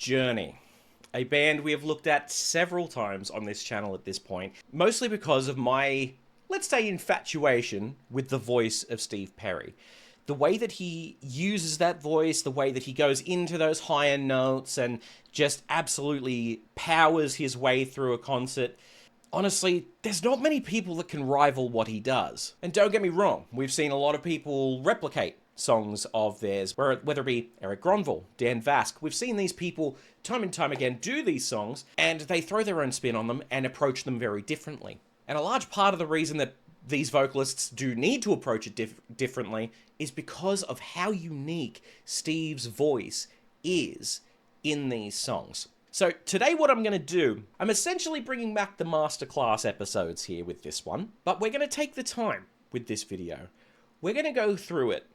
Journey, a band we have looked at several times on this channel at this point, mostly because of my, let's say, infatuation with the voice of Steve Perry. The way that he uses that voice, the way that he goes into those higher notes and just absolutely powers his way through a concert. Honestly, there's not many people that can rival what he does. And don't get me wrong, we've seen a lot of people replicate songs of theirs, whether it be Eric Gronville, Dan Vasc. We've seen these people time and time again do these songs, and they throw their own spin on them and approach them very differently. And a large part of the reason that these vocalists do need to approach it differently is because of how unique Steve's voice is in these songs. So today what I'm going to do, I'm essentially bringing back the masterclass episodes here with this one, but we're going to take the time with this video. We're going to go through it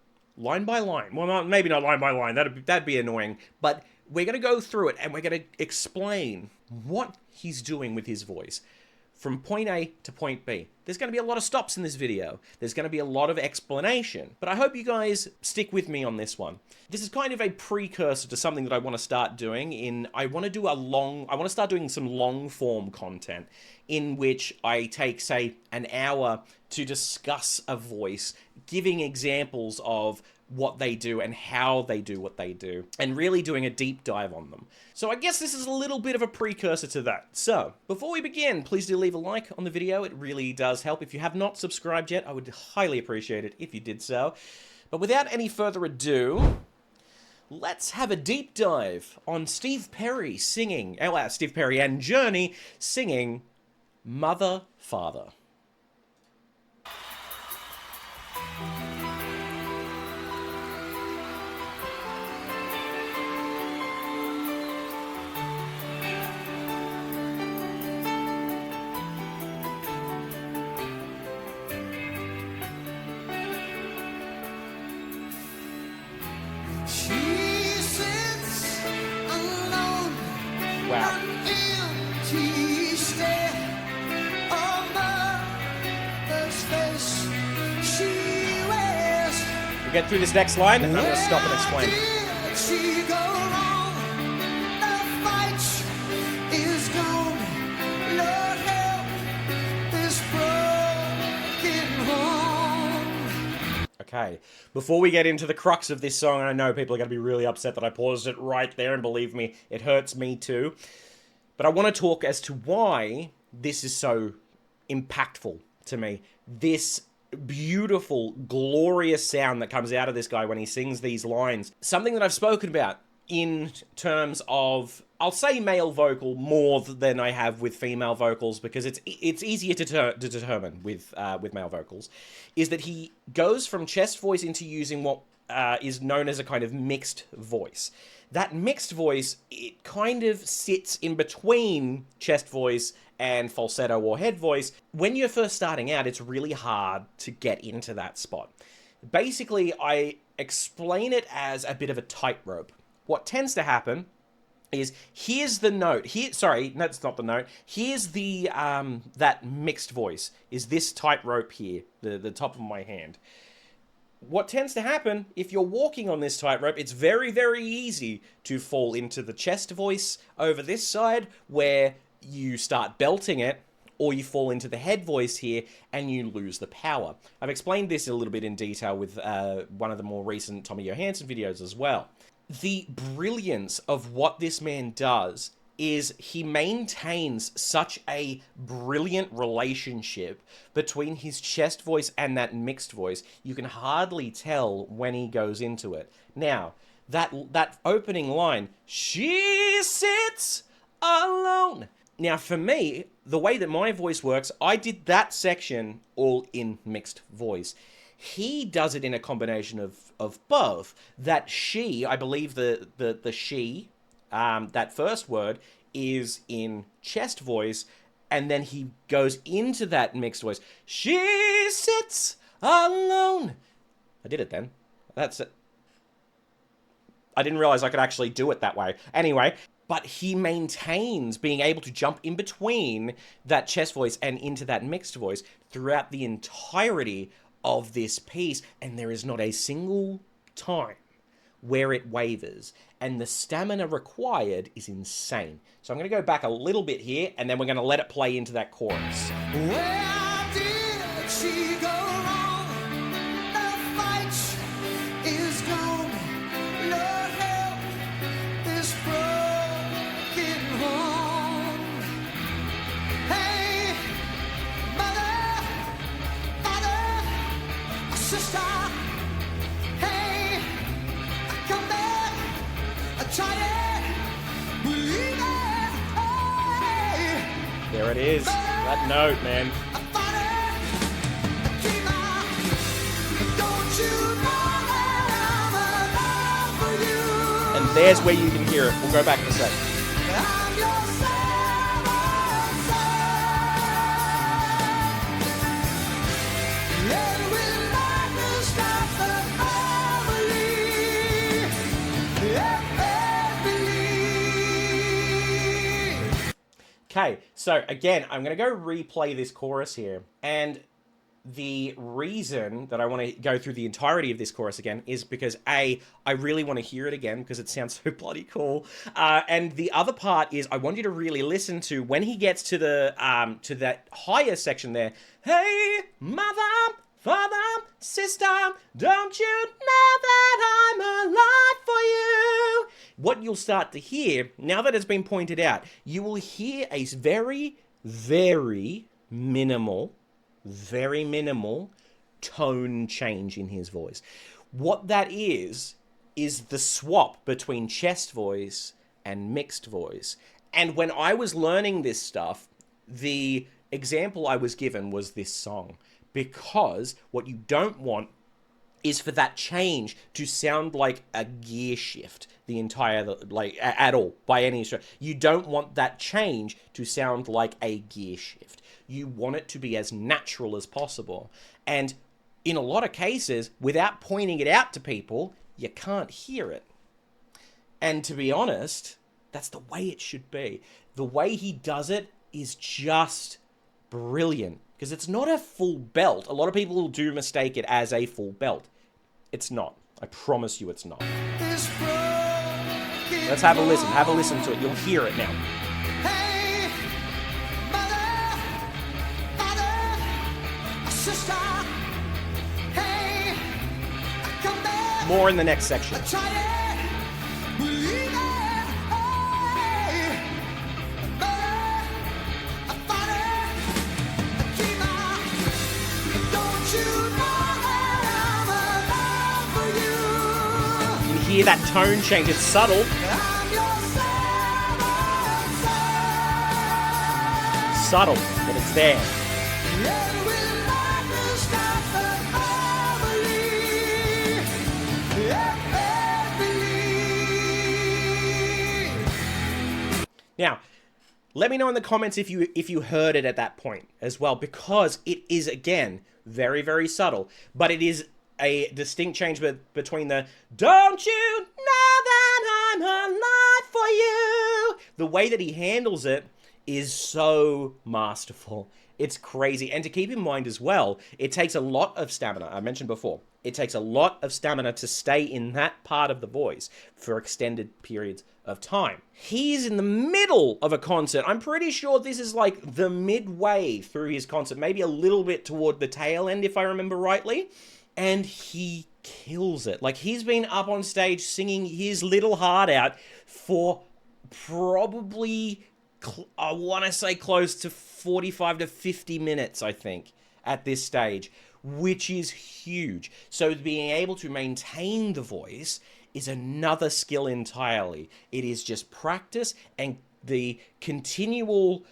line by line. Well, maybe not line by line, that'd be annoying, but we're going to go through it and we're going to explain what he's doing with his voice from point A to point B. There's going to be a lot of stops in this video. There's going to be a lot of explanation, but I hope you guys stick with me on this one. This is kind of a precursor to something that I want to start doing I want to start doing some long form content in which I take, say, an hour to discuss a voice, giving examples of what they do and how they do what they do, and really doing a deep dive on them. So I guess this is a little bit of a precursor to that. So, before we begin, please do leave a like on the video. It really does help. If you have not subscribed yet, I would highly appreciate it if you did so. But without any further ado, let's have a deep dive on Steve Perry singing, Steve Perry and Journey singing Mother, Father. Wow. We'll get through this next line and I'm going to stop and explain. Okay, before we get into the crux of this song, and I know people are going to be really upset that I paused it right there, and believe me, it hurts me too. But I want to talk as to why this is so impactful to me. This beautiful, glorious sound that comes out of this guy when he sings these lines. Something that I've spoken about in terms of, I'll say male vocal more than I have with female vocals, because it's easier to determine with male vocals, is that he goes from chest voice into using what is known as a kind of mixed voice. That mixed voice, it kind of sits in between chest voice and falsetto or head voice. When you're first starting out, it's really hard to get into that spot. Basically, I explain it as a bit of a tightrope. What tends to happen is, here's the note. Sorry, that's not the note. Here's the, that mixed voice, is this tightrope here, the top of my hand. What tends to happen, if you're walking on this tightrope, it's very, very easy to fall into the chest voice over this side, where you start belting it, or you fall into the head voice here, and you lose the power. I've explained this a little bit in detail with one of the more recent Tommy Johansson videos as well. The brilliance of what this man does is he maintains such a brilliant relationship between his chest voice and that mixed voice. You can hardly tell when he goes into it. Now, that opening line, she sits alone. Now, for me, the way that my voice works, I did that section all in mixed voice. He does it in a combination of both. That she, I believe the she, that first word, is in chest voice, and then he goes into that mixed voice. She sits alone. I did it then. That's it. I didn't realize I could actually do it that way. Anyway, but he maintains being able to jump in between that chest voice and into that mixed voice throughout the entirety of this piece, and there is not a single time where it wavers, and the stamina required is insane. So I'm going to go back a little bit here, and then we're going to let it play into that chorus. Where did she go wrong? The fight is gone. No help this broken home. Hey, mother, father, sister. Hey, come back. I try to believe it. Hey, There it is. That note, man. And there's where you can hear it. We'll go back in a sec. Okay, so again, I'm going to go replay this chorus here. And the reason that I want to go through the entirety of this chorus again is because A, I really want to hear it again because it sounds so bloody cool. And the other part is I want you to really listen to when he gets to the to that higher section there. Hey, mother, father, sister, don't you know that I'm alive for you? What you'll start to hear, now that it's been pointed out, you will hear a very, very minimal tone change in his voice. What that is the swap between chest voice and mixed voice. And when I was learning this stuff, the example I was given was this song. Because what you don't want is for that change to sound like a gear shift the entire, like, at all, by any stretch. You don't want that change to sound like a gear shift. You want it to be as natural as possible. And in a lot of cases, without pointing it out to people, you can't hear it. And to be honest, that's the way it should be. The way he does it is just brilliant. Because it's not a full belt. A lot of people do mistake it as a full belt. It's not. I promise you it's not. Let's have a listen. Have a listen to it. You'll hear it now. Hey, mother, father, sister. Hey, come back. More in the next section. I try to believe it. Hey, mother, father, keeper. Don't you know that I'm alive for you? You hear that tone change. It's subtle. I'm your Subtle, but it's there. Now, let me know in the comments if you heard it at that point as well, because it is, again, very, very subtle, but it is a distinct change between the "Don't you know that I'm alive for you?" The way that he handles it is so masterful. It's crazy. And to keep in mind as well, it takes a lot of stamina. I mentioned before, it takes a lot of stamina to stay in that part of the voice for extended periods of time. He's in the middle of a concert. I'm pretty sure this is like the midway through his concert, maybe a little bit toward the tail end, if I remember rightly. And he kills it. Like, he's been up on stage singing his little heart out for probably, I want to say, close to 45 to 50 minutes, I think, at this stage, which is huge. So being able to maintain the voice is another skill entirely. It is just practice and the continual,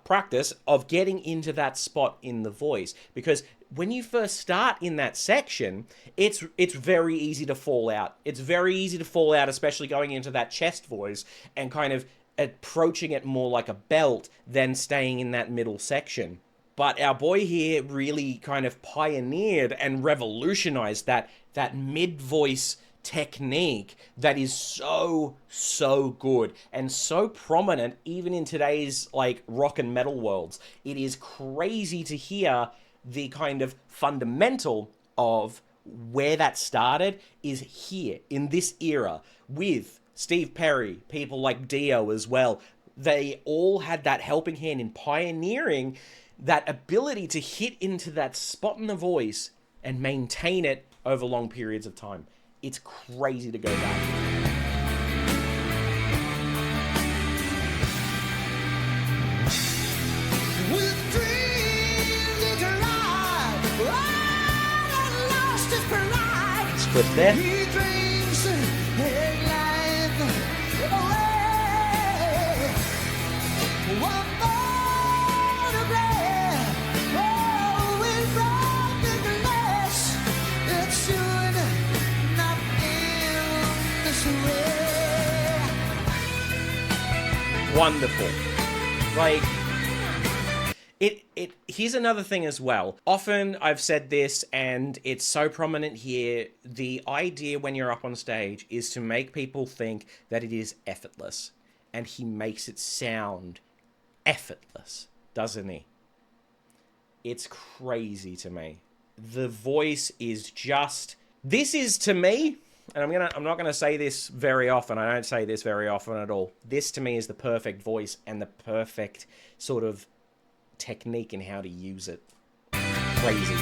practice of getting into that spot in the voice. Because when you first start in that section, it's very easy to fall out. It's very easy to fall out, especially going into that chest voice and kind of approaching it more like a belt than staying in that middle section. But our boy here really kind of pioneered and revolutionized that mid-voice technique that is so good and so prominent even in today's like rock and metal worlds. It is crazy to hear the kind of fundamental of where that started is here, in this era, with Steve Perry, people like Dio as well. They all had that helping hand in pioneering that ability to hit into that spot in the voice and maintain it over long periods of time. It's crazy to go back. With dreams he tried, and lost his pride. Split there. He dreams his life away. One photograph, oh, with broken glass. It should not end this way. Wonderful. Like, here's another thing as well. Often I've said this, and it's so prominent here. The idea when you're up on stage is to make people think that it is effortless. And he makes it sound effortless, doesn't he? It's crazy to me. The voice is just... This is, to me, and I'm not gonna say this very often. I don't say this very often at all. This, to me, is the perfect voice and the perfect sort of technique in how to use it. Crazy.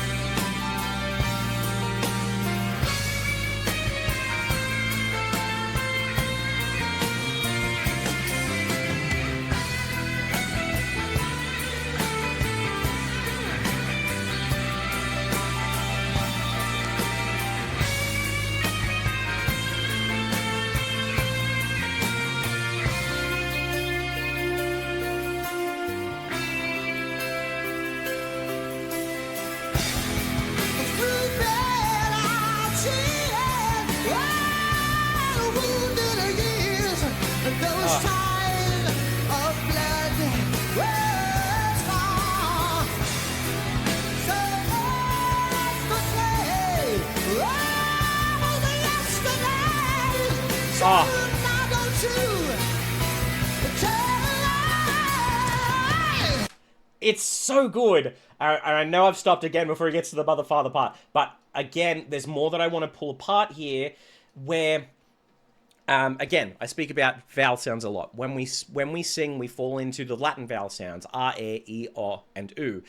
It's so good. I know I've stopped again before it gets to the mother father part, but again, there's more that I want to pull apart here. Where, again, I speak about vowel sounds a lot. When we sing, we fall into the Latin vowel sounds: r, e, o, and u.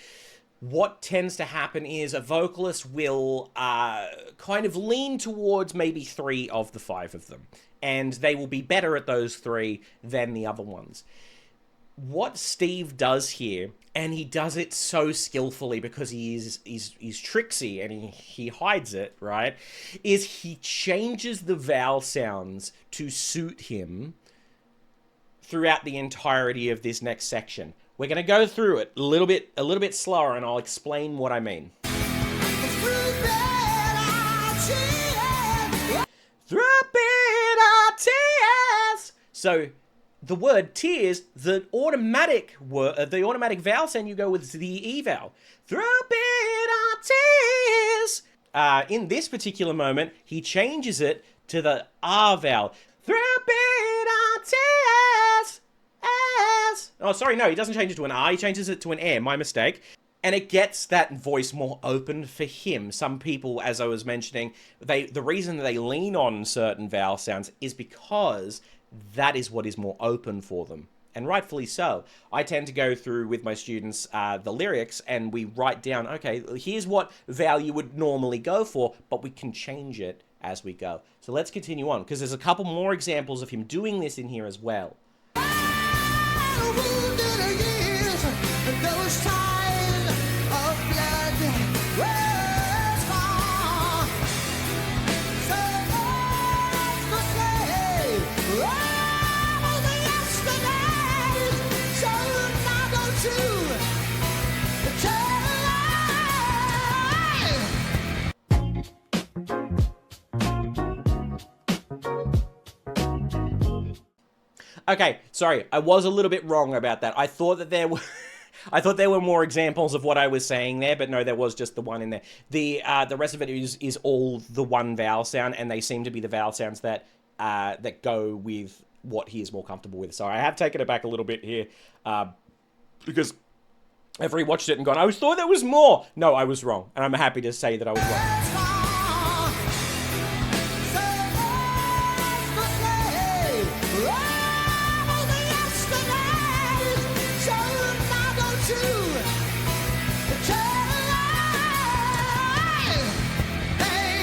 What tends to happen is a vocalist will kind of lean towards maybe 3 of the 5 of them, and they will be better at those 3 than the other ones. What Steve does here, and he does it so skillfully because he's tricksy and he hides it, right, is he changes the vowel sounds to suit him throughout the entirety of this next section. We're going to go through it a little bit slower, and I'll explain what I mean. Through bitter tears. So the word tears, the automatic vowel sound you go with is the E vowel. Through bitter tears. In this particular moment, he changes it to the R vowel. Through bitter tears. Oh, sorry, no, he doesn't change it to an R, he changes it to an air, my mistake. And it gets that voice more open for him. Some people, as I was mentioning, the reason they lean on certain vowel sounds is because that is what is more open for them. And rightfully so. I tend to go through with my students the lyrics, and we write down, okay, here's what vowel you would normally go for, but we can change it as we go. So let's continue on, because there's a couple more examples of him doing this in here as well. Okay, sorry, I was a little bit wrong about that. I thought that there were... I thought there were more examples of what I was saying there, but no, there was just the one in there. The rest of it is all the one vowel sound, and they seem to be the vowel sounds that that go with what he is more comfortable with. So I have taken it back a little bit here, because I've rewatched it and gone, I thought there was more. No, I was wrong, and I'm happy to say that I was wrong.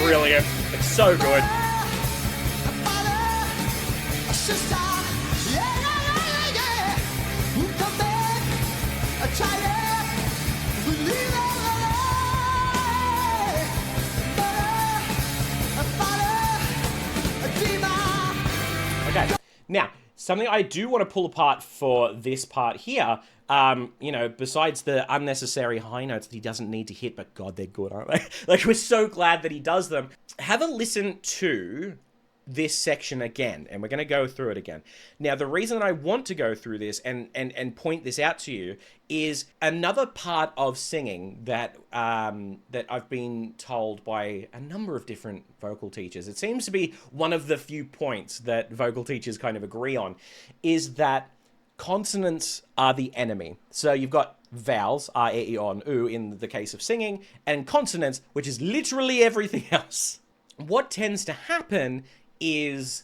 brilliant. It's so good. Okay, now, something I do want to pull apart for this part here, you know, besides the unnecessary high notes that he doesn't need to hit, but God, they're good, aren't they? Like, we're so glad that he does them. Have a listen to this section again, and we're going to go through it again. Now, the reason I want to go through this and point this out to you is another part of singing that that I've been told by a number of different vocal teachers. It seems to be one of the few points that vocal teachers kind of agree on, is that consonants are the enemy. So you've got vowels, R, E, I, O, and U in the case of singing, and consonants, which is literally everything else. What tends to happen is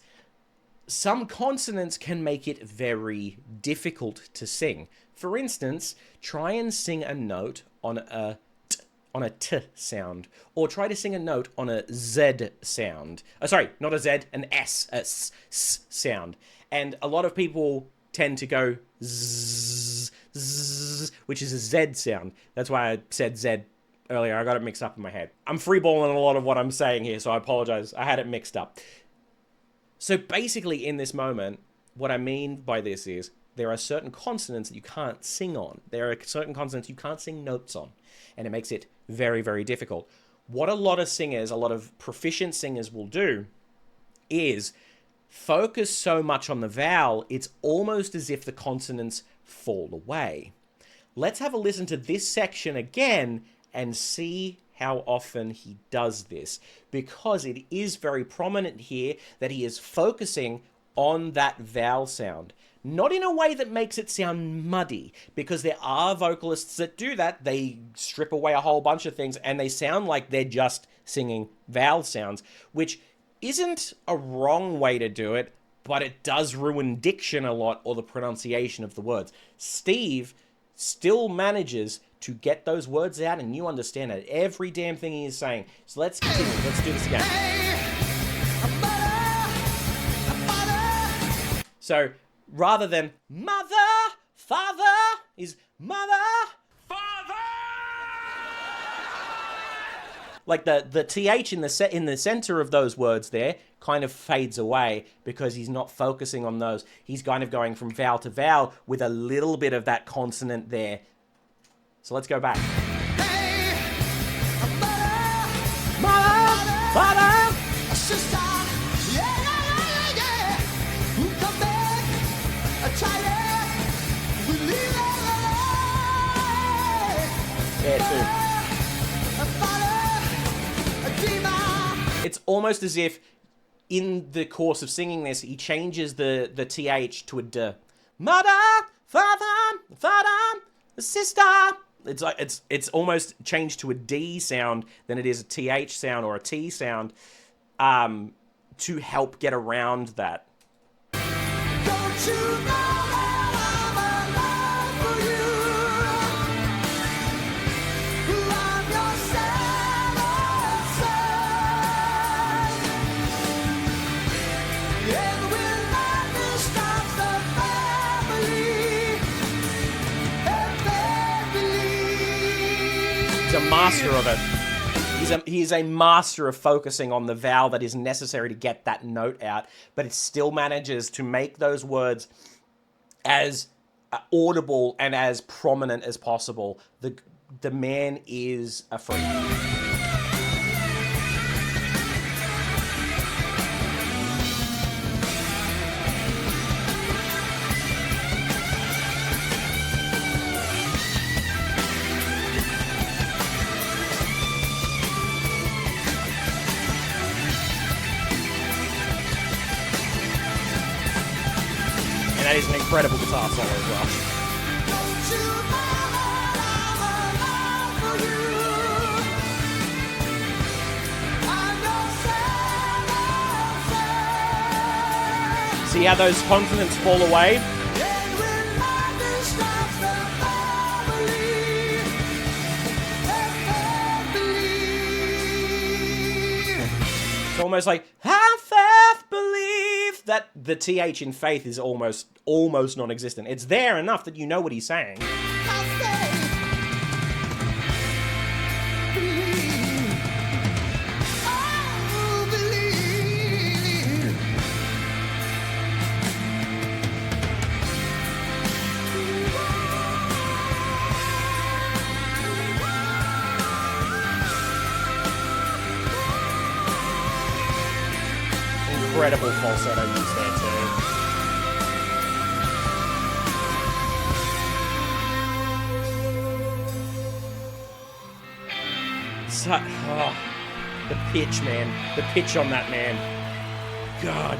some consonants can make it very difficult to sing. For instance, try and sing a note on a t sound, or try to sing a note on a z sound. Sorry, not a z, an s, a s sound. And a lot of people tend to go zzz, zzz, which is a z sound. That's why I said z earlier. I got it mixed up in my head. I'm freeballing a lot of what I'm saying here, so I apologize. I had it mixed up. So basically, in this moment, what I mean by this is there are certain consonants that you can't sing on. There are certain consonants you can't sing notes on, and it makes it very, very difficult. What a lot of singers, a lot of proficient singers will do is focus so much on the vowel, it's almost as if the consonants fall away. Let's have a listen to this section again and see how often he does this, because it is very prominent here that he is focusing on that vowel sound. Not in a way that makes it sound muddy, because there are vocalists that do that. They strip away a whole bunch of things and they sound like they're just singing vowel sounds, which isn't a wrong way to do it, but it does ruin diction a lot, or the pronunciation of the words. Steve still manages to get those words out, and you understand it. Every damn thing he is saying. So let's continue. Let's do this again. So rather than mother, father, is mother, father. Like the th in the center of those words there kind of fades away because he's not focusing on those. He's kind of going from vowel to vowel with a little bit of that consonant there. So let's go back. Hey, mother, father, sister, yeah. Who come back, a child, it's almost as if in the course of singing this, he changes the th to a d. Mother, father, sister. It's like it's almost changed to a D sound than it is a TH sound or a T sound, to help get around that. Don't you know that I'm alive for you? I'm your seventh son. And when lightning stops the family, he's a master of it. He's a master of focusing on the vowel that is necessary to get that note out, but it still manages to make those words as audible and as prominent as possible. The man is a freak. That is an incredible guitar solo as well. See how those consonants fall away? almost like, have faith, believe, that the TH in faith is almost non-existent. It's there enough that you know what he's saying. Incredible falsetto use there too. So, the pitch, man. The pitch on that man. God.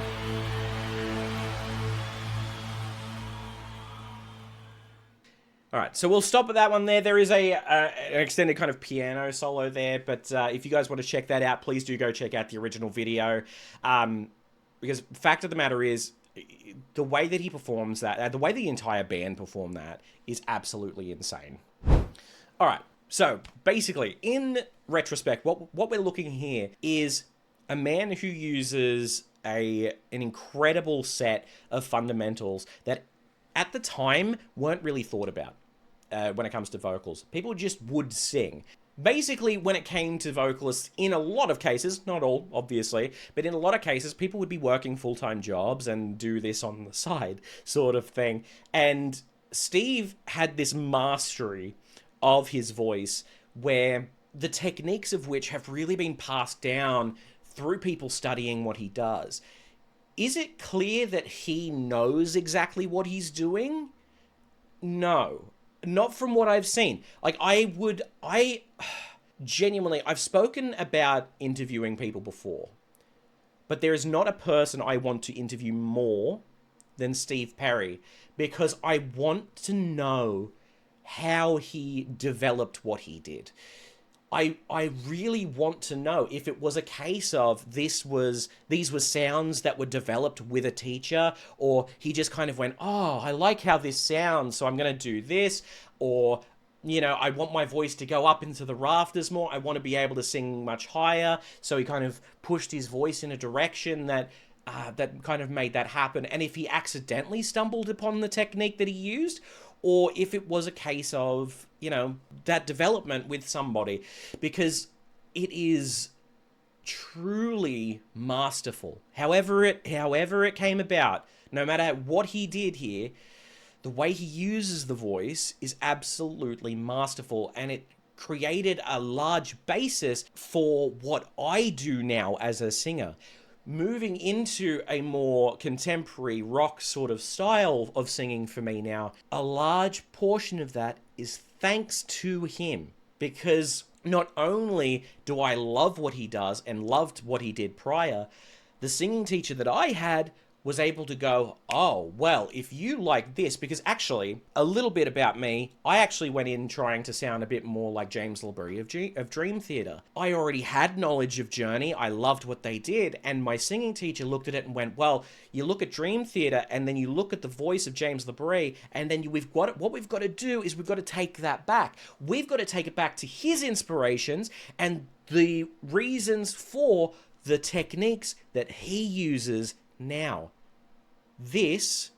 Alright, so we'll stop at that one there. There is an extended kind of piano solo there, but if you guys want to check that out, please do go check out the original video. Because the fact of the matter is, the way that he performs that, the way the entire band perform that, is absolutely insane. Alright, so basically, in retrospect, what we're looking here is a man who uses an incredible set of fundamentals that at the time weren't really thought about when it comes to vocals. People just would sing. Basically, when it came to vocalists, in a lot of cases, not all, obviously, but in a lot of cases, people would be working full-time jobs and do this on the side, sort of thing. And Steve had this mastery of his voice where the techniques of which have really been passed down through people studying what he does. Is it clear that he knows exactly what he's doing? No. Not from what I've seen. Like, genuinely, I've spoken about interviewing people before, but there is not a person I want to interview more than Steve Perry, because I want to know how he developed what he did. I really want to know if it was a case of these were sounds that were developed with a teacher, or he just kind of went, oh, I like how this sounds, so I'm going to do this, or, you know, I want my voice to go up into the rafters more, I want to be able to sing much higher, so he kind of pushed his voice in a direction that kind of made that happen. And if he accidentally stumbled upon the technique that he used, or if it was a case of, you know, that development with somebody, because it is truly masterful. However it came about, no matter what he did here, the way he uses the voice is absolutely masterful, and it created a large basis for what I do now as a singer. Moving into a more contemporary rock sort of style of singing for me now, a large portion of that is thanks to him, because not only do I love what he does and loved what he did prior, the singing teacher that I had was able to go, oh, well, if you like this, because actually, a little bit about me, I actually went in trying to sound a bit more like James LaBrie of Dream Theater. I already had knowledge of Journey, I loved what they did, and my singing teacher looked at it and went, well, you look at Dream Theater, and then you look at the voice of James LaBrie, and then what we've got to do is we've got to take that back. We've got to take it back to his inspirations and the reasons for the techniques that he uses now. This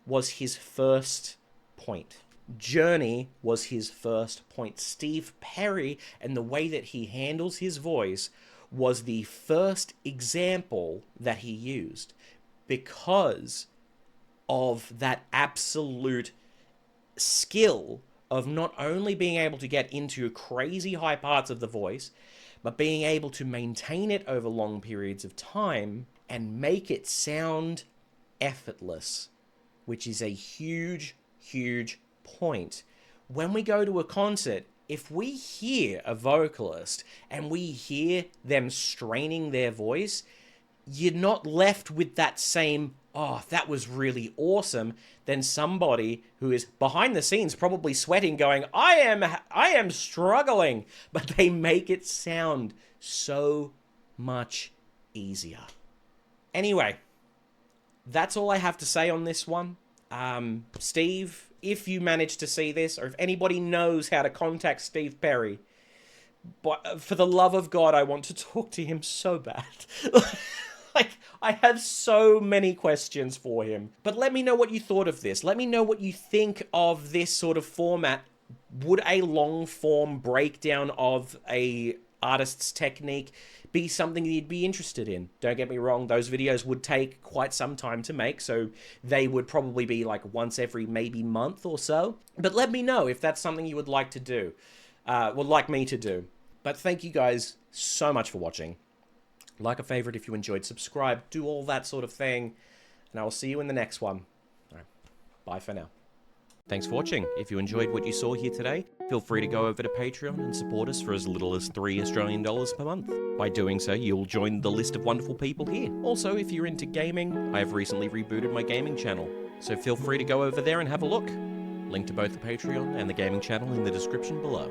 was his first point. Journey was his first point. Steve Perry and the way that he handles his voice was the first example that he used, because of that absolute skill of not only being able to get into crazy high parts of the voice, but being able to maintain it over long periods of time and make it sound effortless, which is a huge, huge point. When we go to a concert, if we hear a vocalist and we hear them straining their voice, you're not left with that same, oh, that was really awesome, than somebody who is behind the scenes probably sweating going, I am struggling, but they make it sound so much easier. Anyway, that's all I have to say on this one. Steve, if you manage to see this, or if anybody knows how to contact Steve Perry, But for the love of God, I want to talk to him so bad. Like, I have so many questions for him. But let me know what you thought of this. Let me know what you think of this sort of format. Would a long form breakdown of a artist's technique be something that you'd be interested in? Don't get me wrong, those videos would take quite some time to make, so they would probably be like once every maybe month or so. But let me know if that's something you would like to do. Would like me to do. But thank you guys so much for watching. Like a favorite if you enjoyed, subscribe, do all that sort of thing, and I will see you in the next one. All right, bye for now. Thanks for watching. If you enjoyed what you saw here today, feel free to go over to Patreon and support us for as little as $3 Australian per month. By doing so, you'll join the list of wonderful people here. Also, if you're into gaming, I have recently rebooted my gaming channel, so feel free to go over there and have a look. Link to both the Patreon and the gaming channel in the description below.